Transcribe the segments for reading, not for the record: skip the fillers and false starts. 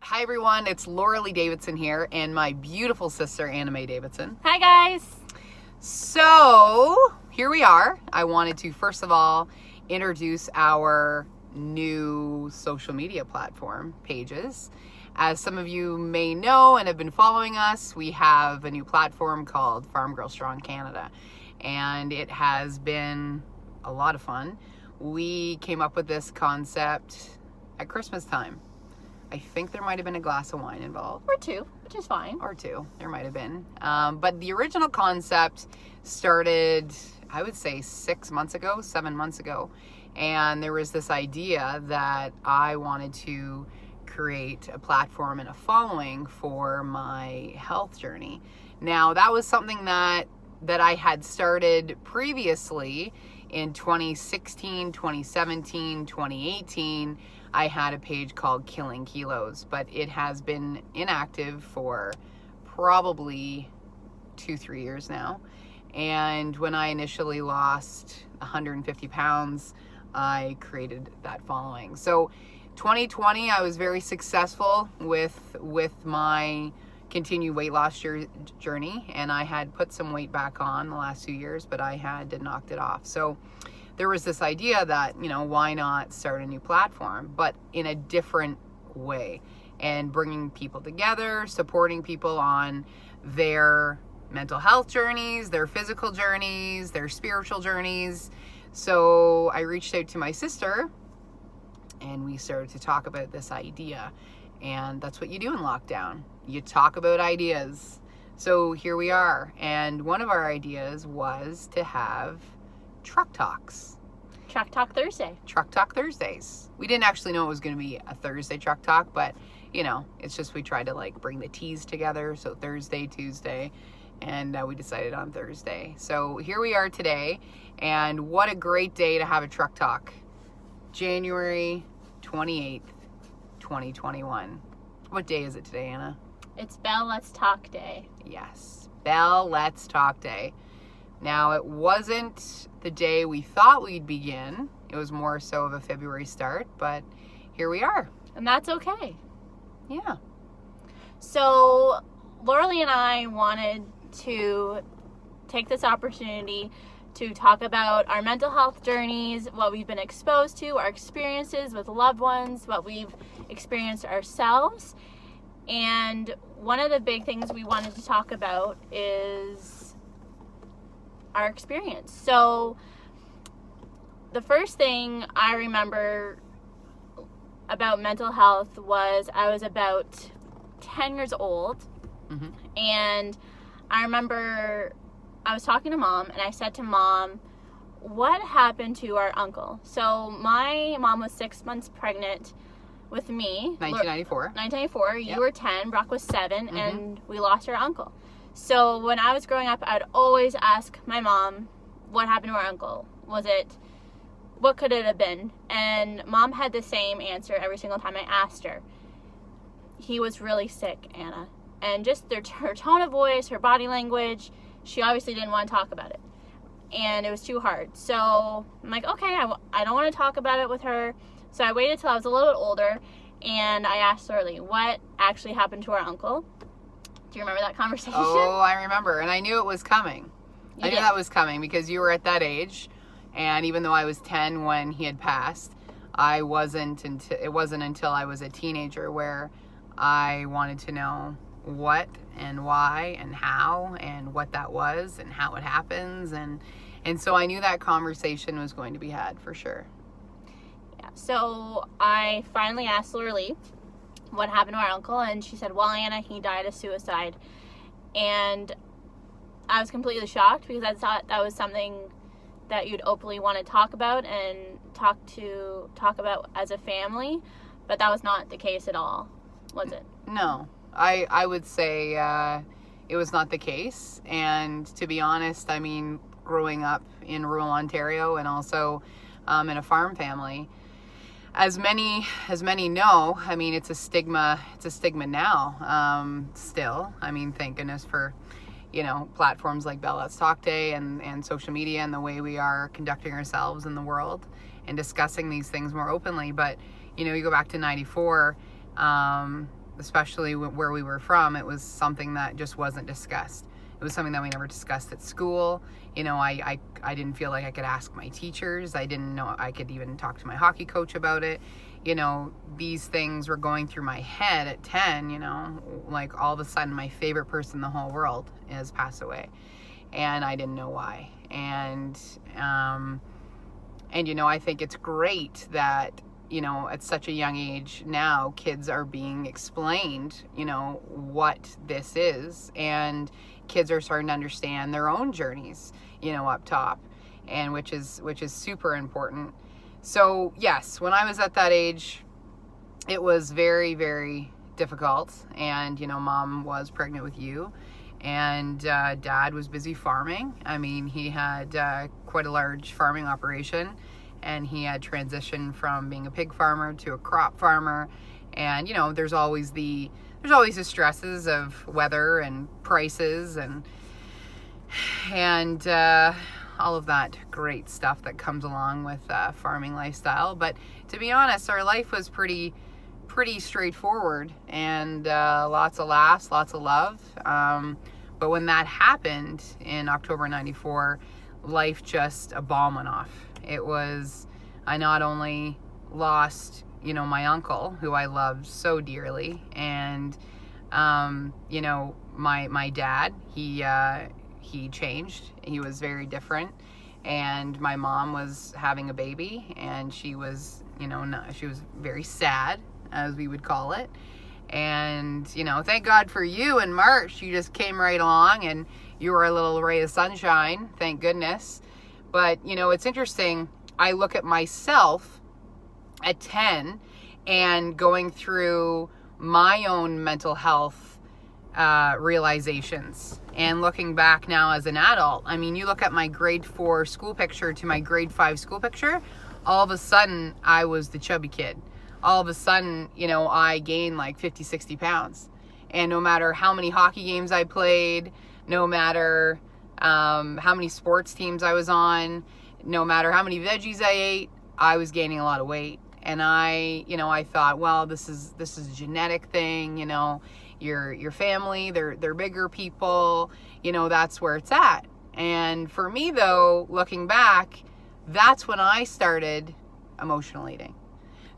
Hi everyone, it's Laura Lee Davidson here and my beautiful sister Anna Mae Davidson. Hi guys! So here we are. I wanted to first of all introduce our new social media platform, Pages. As some of you may know and have been following us, we have a new platform called Farm Girl Strong Canada, and it has been a lot of fun. We came up with this concept at Christmas time. I think there might have been a glass of wine involved. Or two, which is fine. Or two, there might have been. But the original concept started, I would say 7 months ago. And there was this idea that I wanted to create a platform and a following for my health journey. Now, that was something that I had started previously in 2016, 2017, 2018. I had a page called Killing Kilos, but it has been inactive for probably 2-3 years now. And when I initially lost 150 pounds, I created that following. So 2020, I was very successful with my continued weight loss journey, and I had put some weight back on the last 2 years, but I had knocked it off. So there was this idea that, why not start a new platform, but in a different way, and bringing people together, supporting people on their mental health journeys, their physical journeys, their spiritual journeys. So I reached out to my sister and we started to talk about this idea. And that's what you do in lockdown. You talk about ideas. So here we are. And one of our ideas was to have Truck Talks. Truck Talk Thursday. Truck Talk Thursdays. We didn't actually know it was going to be a Thursday Truck Talk, but, it's just we tried to bring the T's together. So Thursday, Tuesday, and we decided on Thursday. So here we are today, and what a great day to have a Truck Talk. January 28th, 2021. What day is it today, Anna? It's Belle Let's Talk Day. Yes, Belle Let's Talk Day. Now, it wasn't the day we thought we'd begin. It was more so of a February start, but here we are. And that's okay. Yeah. So, Laura Lee and I wanted to take this opportunity to talk about our mental health journeys, what we've been exposed to, our experiences with loved ones, what we've experienced ourselves. And one of the big things we wanted to talk about is our experience. So the first thing I remember about mental health was I was about 10 years old. Mm-hmm. And I remember I was talking to Mom, and I said to Mom, what happened to our uncle? So my mom was 6 months pregnant with me. 1994. 1994. Yep. You were 10. Brock was 7. Mm-hmm. And we lost our uncle. So when I was growing up, I'd always ask my mom, what happened to our uncle? What could it have been? And Mom had the same answer every single time I asked her. He was really sick, Anna. And just her tone of voice, her body language, she obviously didn't want to talk about it. And it was too hard. So I'm like, okay, I don't want to talk about it with her. So I waited till I was a little bit older, and I asked Laura Lee, what actually happened to our uncle? Do you remember that conversation? Oh, I remember. And I knew it was coming. I knew that was coming because you were at that age. And even though I was 10 when he had passed, it wasn't until I was a teenager where I wanted to know what and why and how and what that was and how it happens. And so I knew that conversation was going to be had for sure. Yeah. So I finally asked Laura Lee what happened to our uncle, and she said, well, Anna, he died of suicide. And I was completely shocked because I thought that was something that you'd openly want to talk about and talk about as a family, but that was not the case at all, was it? No, I would say it was not the case. And to be honest, I mean, growing up in rural Ontario and also in a farm family, as many know, I mean, it's a stigma now, still. I mean, thank goodness for platforms like Belle Let's Talk Day and social media and the way we are conducting ourselves in the world and discussing these things more openly. But, you go back to 94, especially where we were from, it was something that just wasn't discussed. It was something that we never discussed at school. You know, I didn't feel like I could ask my teachers. I didn't know I could even talk to my hockey coach about it. You know, these things were going through my head at 10, you know, like all of a sudden my favorite person in the whole world has passed away. And I didn't know why. And you know, I think it's great that, you know, at such a young age now, kids are being explained, you know, what this is, and kids are starting to understand their own journeys, you know, up top, and which is super important. So yes, when I was at that age, it was very, very difficult. And, you know, Mom was pregnant with you, and Dad was busy farming. I mean, he had quite a large farming operation, and he had transitioned from being a pig farmer to a crop farmer. And, you know, there's always the stresses of weather and prices and all of that great stuff that comes along with farming lifestyle. But to be honest, our life was pretty straightforward, and lots of laughs, lots of love. But when that happened in October 94, life just, a bomb went off. It was, I not only lost, you know, my uncle, who I loved so dearly, and you know, my dad, he changed. He was very different. And my mom was having a baby, and she was, you know, she was very sad, as we would call it. And, you know, thank God for you in March. You just came right along, and you were a little ray of sunshine, thank goodness. But, you know, it's interesting. I look at myself at 10 and going through my own mental health realizations, and looking back now as an adult. I mean, you look at my grade 4 school picture to my grade 5 school picture, all of a sudden I was the chubby kid. All of a sudden, you know, I gained like 50, 60 pounds. And no matter how many hockey games I played, no matter how many sports teams I was on, no matter how many veggies I ate, I was gaining a lot of weight. And I thought, well, this is a genetic thing, you know, your family, they're bigger people, you know, that's where it's at. And for me though, looking back, that's when I started emotional eating.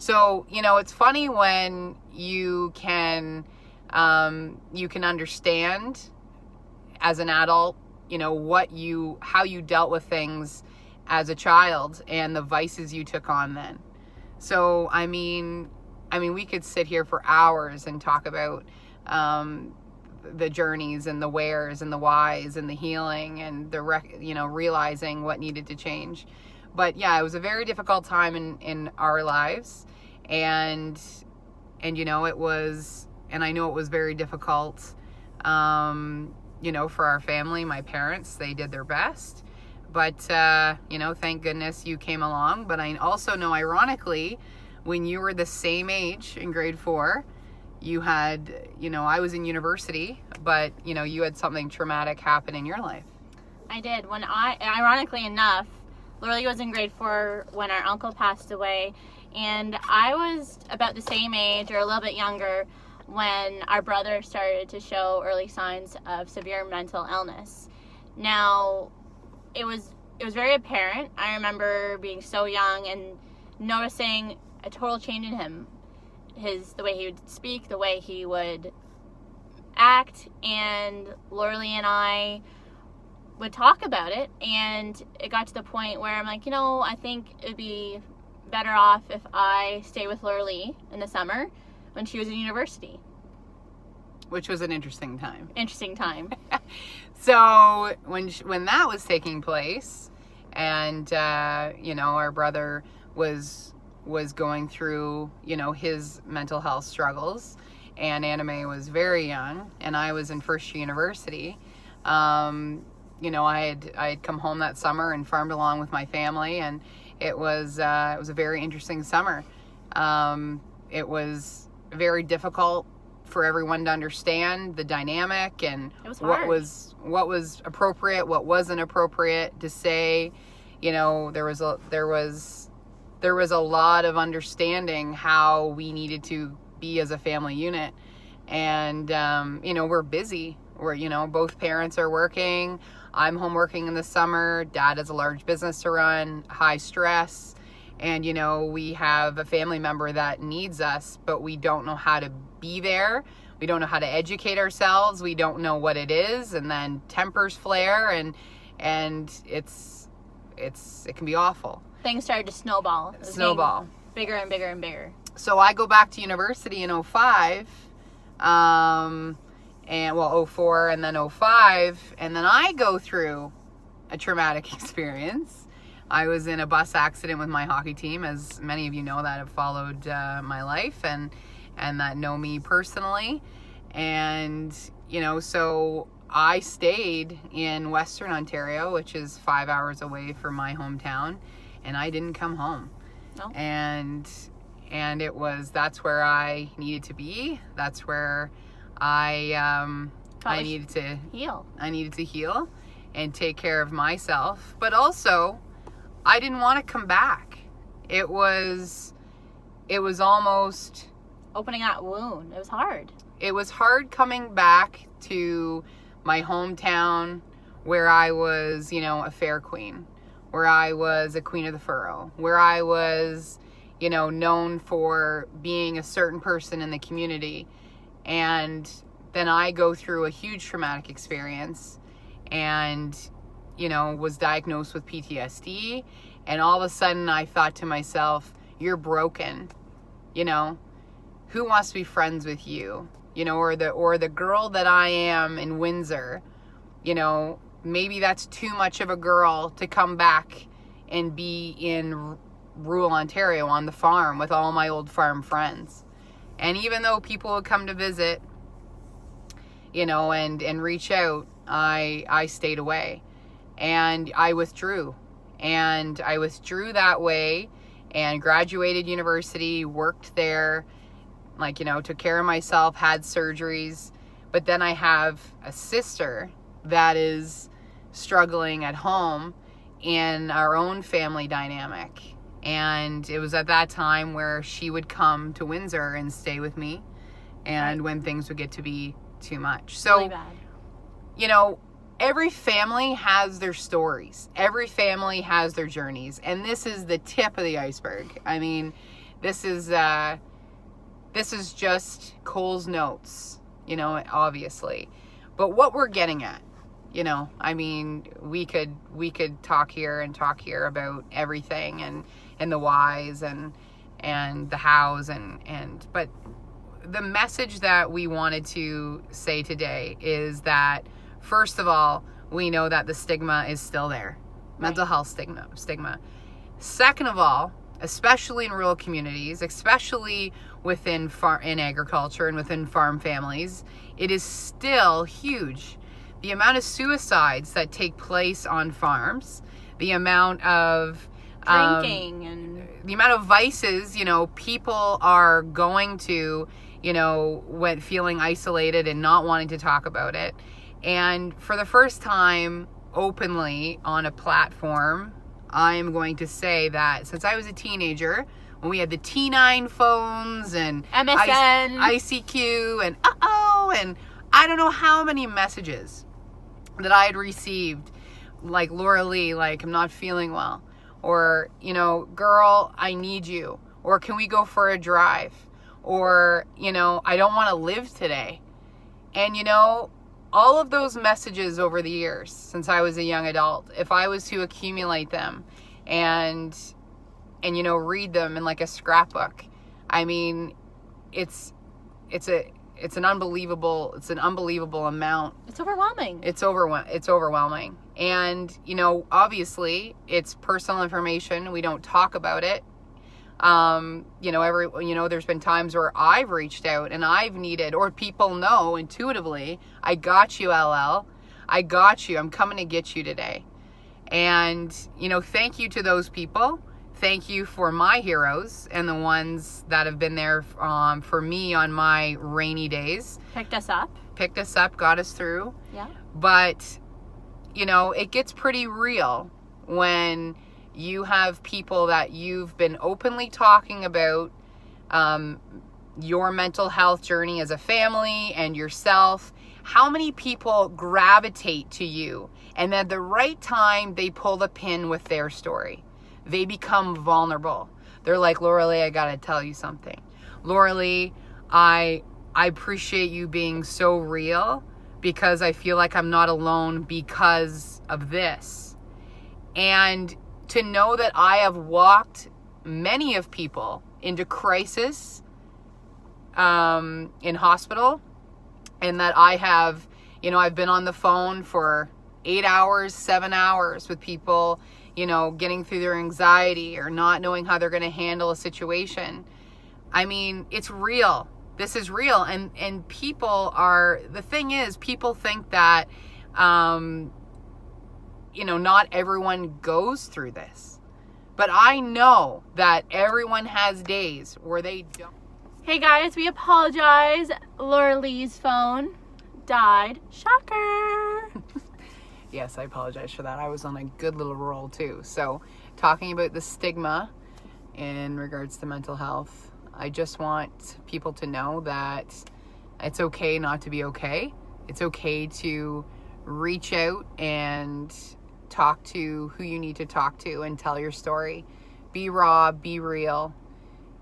So, you know, it's funny when you can understand as an adult, you know, how you dealt with things as a child and the vices you took on then. So, I mean, we could sit here for hours and talk about the journeys and the wheres and the whys and the healing and realizing what needed to change. But yeah, it was a very difficult time in our lives. And you know, I know it was very difficult, you know, for our family. My parents, they did their best. But, you know, thank goodness you came along. But I also know, ironically, when you were the same age in grade 4, you had, you know, I was in university, but, you know, you had something traumatic happen in your life. I did. Ironically enough, Lorelei was in grade 4 when our uncle passed away, and I was about the same age or a little bit younger when our brother started to show early signs of severe mental illness. Now, it was very apparent. I remember being so young and noticing a total change in him. The way he would speak, the way he would act, and Lorelei and I would talk about it, and it got to the point where I'm like, you know, I think it would be better off if I stay with Lorelei in the summer when she was in university. Which was an interesting time. So when that was taking place, and you know, our brother was going through, you know, his mental health struggles, and Anime was very young, and I was in first year university. You know, I had come home that summer and farmed along with my family, and it was a very interesting summer. It was very difficult for everyone to understand the dynamic and what was appropriate, what wasn't appropriate to say. You know, there was a lot of understanding how we needed to be as a family unit. And, we're busy. We're, both parents are working. I'm home working in the summer. Dad has a large business to run, high stress. And, we have a family member that needs us, but we don't know how to be there. We don't know how to educate ourselves. We don't know what it is. And then tempers flare and it can be awful. Things started to snowball. It was getting bigger and bigger and bigger. So I go back to university in 05, 04 and then 05, and then I go through a traumatic experience. I was in a bus accident with my hockey team, as many of you know that have followed my life and that know me personally. And, so I stayed in Western Ontario, which is 5 hours away from my hometown, and I didn't come home. No. And that's where I needed to be. That's where I needed to heal. I needed to heal and take care of myself. But also, I didn't want to come back. It was almost opening that wound. It was hard. It was hard coming back to my hometown where I was, a fair queen, where I was a queen of the furrow, where I was, known for being a certain person in the community. And then I go through a huge traumatic experience and, was diagnosed with PTSD. And all of a sudden I thought to myself, you're broken. Who wants to be friends with you? Or the girl that I am in Windsor, maybe that's too much of a girl to come back and be in rural Ontario on the farm with all my old farm friends. And even though people would come to visit, and reach out, I stayed away and I withdrew. And I withdrew that way and graduated university, worked there, took care of myself, had surgeries. But then I have a sister that is struggling at home in our own family dynamic. And it was at that time where she would come to Windsor and stay with me. And when things would get to be too much. So, really bad. Every family has their stories. Every family has their journeys. And this is the tip of the iceberg. I mean, this is just Cole's notes, obviously. But what we're getting at, we could talk here about everything and the whys and the hows but the message that we wanted to say today is that, first of all, we know that the stigma is still there. Mental health stigma. Second of all, especially in rural communities, especially within in agriculture and within farm families, it is still huge. The amount of suicides that take place on farms, the amount of drinking and the amount of vices, people are going to, when feeling isolated and not wanting to talk about it. And for the first time openly on a platform, I'm going to say that since I was a teenager, when we had the T9 phones and MSN, ICQ and and I don't know how many messages that I had received, like, Laura Lee, like, I'm not feeling well, or, girl, I need you, or can we go for a drive, or, I don't want to live today. And, all of those messages over the years since I was a young adult, if I was to accumulate them and read them in like a scrapbook, I mean, it's an unbelievable amount. It's overwhelming. It's overwhelming. And, obviously it's personal information. We don't talk about it. There's been times where I've reached out and I've needed, or people know intuitively, I got you, LL. I got you. I'm coming to get you today. And, thank you to those people. Thank you for my heroes and the ones that have been there for me on my rainy days. Picked us up, got us through. Yeah. But, it gets pretty real when you have people that you've been openly talking about, your mental health journey as a family and yourself, how many people gravitate to you and at the right time they pull the pin with their story? They become vulnerable. They're like, Laura-Leigh, I gotta tell you something. Laura-Leigh, I appreciate you being so real because I feel like I'm not alone because of this. And to know that I have walked many of people into crisis in hospital, and that I have, I've been on the phone for 8 hours, 7 hours with people, getting through their anxiety or not knowing how they're going to handle a situation. I mean, it's real. This is real. And people the thing is, people think that, not everyone goes through this. But I know that everyone has days where they don't. Hey guys, we apologize. Laura-Leigh's phone died. Shocker. Yes, I apologize for that. I was on a good little roll too. So, talking about the stigma in regards to mental health, I just want people to know that it's okay not to be okay. It's okay to reach out and talk to who you need to talk to and tell your story. Be raw, be real,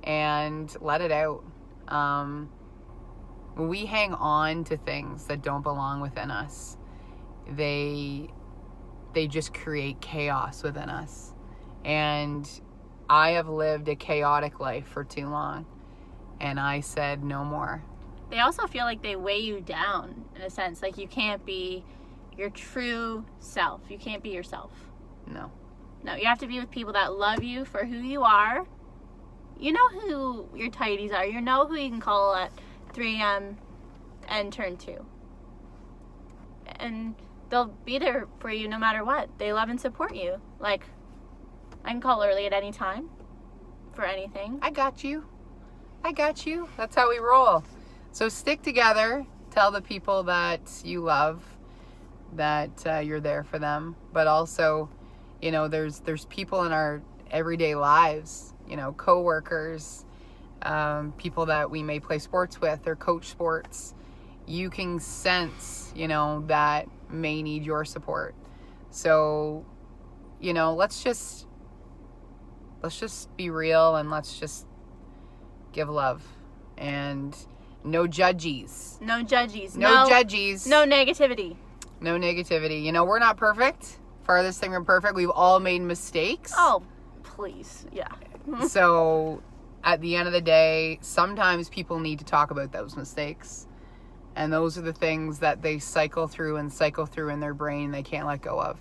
and let it out. When we hang on to things that don't belong within us, they just create chaos within us. And I have lived a chaotic life for too long, and I said no more. They also feel like they weigh you down in a sense, like you can't be your true self. You can't be yourself. No, you have to be with people that love you for who you are. You know who your tidies are. You know who you can call at 3 a.m. and turn to. And they'll be there for you no matter what. They love and support you. Like, I can call early at any time for anything. I got you. That's how we roll. So stick together. Tell the people that you love that you're there for them. But also, there's people in our everyday lives, coworkers, people that we may play sports with or coach sports. You can sense, that may need your support. So, let's just be real, and let's just give love, and no judgies. No judgies. No judgies. No negativity. No negativity. We're not perfect. Farthest thing from perfect. We've all made mistakes. Oh, please. Yeah. So at the end of the day, sometimes people need to talk about those mistakes. And those are the things that they cycle through in their brain they can't let go of.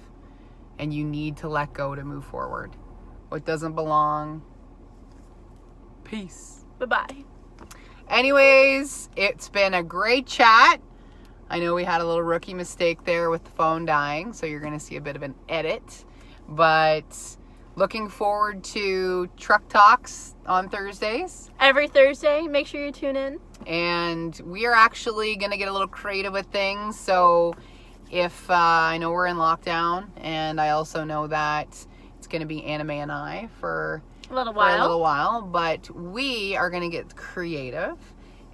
And you need to let go to move forward. What doesn't belong, peace. Bye-bye. Anyways, it's been a great chat. I know we had a little rookie mistake there with the phone dying, so you're going to see a bit of an edit. But looking forward to Truck Talks on Thursdays. Every Thursday, make sure you tune in. And we are actually going to get a little creative with things. So if I know we're in lockdown, and I also know that it's going to be Anime and I for a little while, but we are going to get creative,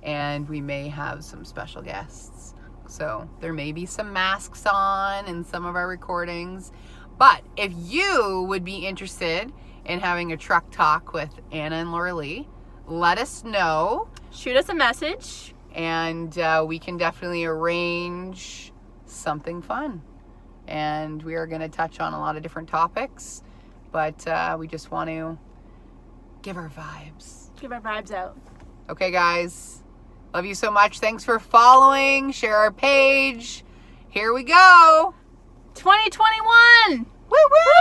and we may have some special guests. So there may be some masks on in some of our recordings. But if you would be interested in having a truck talk with Anna and Laura-Leigh, let us know. Shoot us a message. And we can definitely arrange something fun. And we are going to touch on a lot of different topics. But we just want to give our vibes. Give our vibes out. Okay, guys. Love you so much. Thanks for following. Share our page. Here we go. 2021. Woo woo.